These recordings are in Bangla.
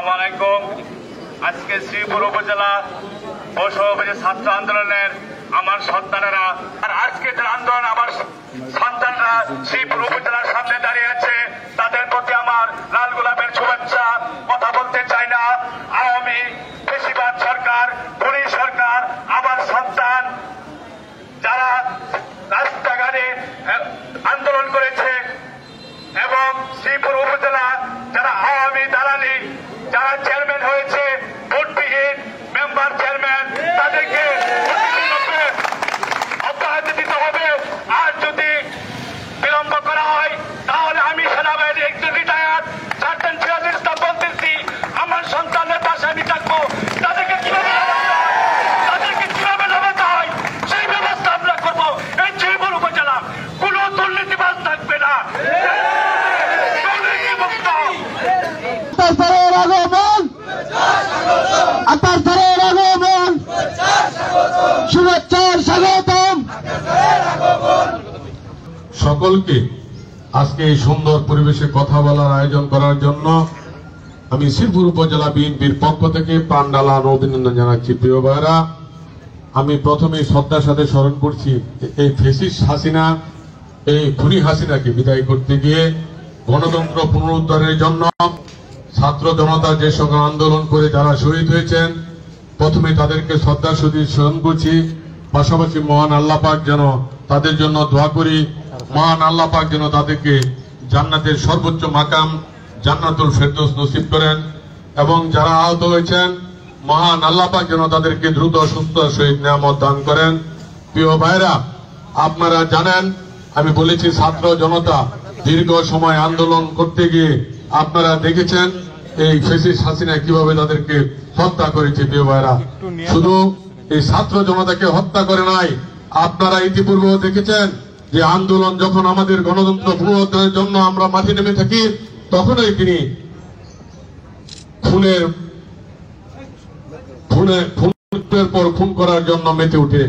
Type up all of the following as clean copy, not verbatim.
আসসালামু আলাইকুম। আজকে শ্রীপুর উপজেলা বৈষম্য ছাত্র আন্দোলনের আমার সন্তানেরা আর আজকে যে আন্দোলন আমার সন্তানরা শ্রীপুর উপজেলার সামনে দাঁড়িয়ে আছে, তাদের প্রতি আমার লাল গোলাপের শুভেচ্ছা। কথা বলতে চাই না, আওয়ামী বেশিরভাগ সরকার, খুনি সরকার, আমার সন্তান যারা রাস্তাঘাটে আন্দোলন করেছে এবং শ্রীপুর উপজেলা যারা আওয়ামী দালালি যারা চেয়ারম্যান হয়েছে, ভোটবিহীন মেম্বার চেয়ারম্যান, তাদেরকে অব্যাহতি দিতে হবে। আর যদি বিলম্ব করা হয় তাহলে আমি সেনাবাহিনীর একজন রিটায়ার্ড সার্জেন্ট সিরাজুল ইসলাম বলতেছি, আমার সন্তানের পাশে আমি থাকবো। তাদেরকে কিভাবে নামাতে হয় সেই ব্যবস্থা আমরা করবো। এই শ্রীপুর উপজেলা কোনো দুর্নীতিবাজ থাকবে না। সকলকে আজকে এই সুন্দর পরিবেশে কথা বলার আয়োজন করার জন্য আমি শ্রীপুর উপজেলা বিএনপির পক্ষ থেকে প্রাণঢালা অভিনন্দন জানাচ্ছি। প্রিয় ভাইরা, আমি প্রথমে শ্রদ্ধার সাথে স্মরণ করছি এই ফ্যাসিস্ট হাসিনা, এই খুনি হাসিনাকে বিদায় করতে গিয়ে গণতন্ত্র পুনরুদ্ধারের জন্য ছাত্র জনতা যে সকল আন্দোলন করে যারা শহীদ হয়েছেন, প্রথমে তাদেরকে শ্রদ্ধার সহিত স্মরণ করছি। পাশাপাশি মহান আল্লাহ পাক যেন তাদের জন্য দোয়া করি, মহান আল্লাহ পাক যেন তাদেরকে জান্নাতের সর্বোচ্চ মাকাম জান্নাতুল ফেরদৌস নসিব করেন এবং যারা আহত হয়েছেন মহান আল্লাহ পাক যেন তাদেরকে দ্রুত সুস্থতার সহিত নিয়ামত দান করেন। প্রিয় ভাইরা, আপনারা জানেন আমি বলেছি ছাত্র জনতা দীর্ঘ সময় আন্দোলন করতে গিয়ে আপনারা দেখেছেন এই ফ্যাসিস্ট হাসিনা কিভাবে তাদেরকে হত্যা করেছে। প্রিয় ভাইরা, শুধু এই ছাত্র জনতাকে হত্যা করে নাই, আপনারা ইতিপূর্বেও দেখেছেন যে আন্দোলন যখন আমাদের গণতন্ত্র পুনরুদ্ধারের জন্য আমরা মাঠে নেমে থাকি, তখনই তিনি খুনের পর খুন করার জন্য মেতে উঠে।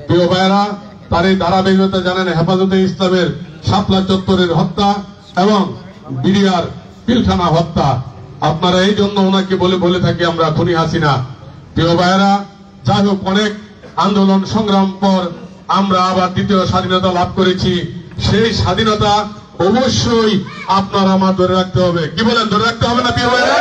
প্রিয় ভাইয়েরা, তার এই ধারাবাহিকতা জানেন হেফাজতে ইসলামের শাপলা চত্বরের হত্যা এবং বিডিআর পিলখানা হত্যা। আপনারা এই জন্য ওনাকে বলে থাকি আমরা খুনি হাসিনা। প্রিয় ভাইয়েরা, যাই হোক, অনেক আন্দোলন সংগ্রাম পর আমরা আবার দ্বিতীয় স্বাধীনতা লাভ করেছি। সেই স্বাধীনতা অবশ্যই আপনার আমার ধরে রাখতে হবে। কি বলেন, ধরে রাখতে হবে না প্রিয় ভাইয়েরা?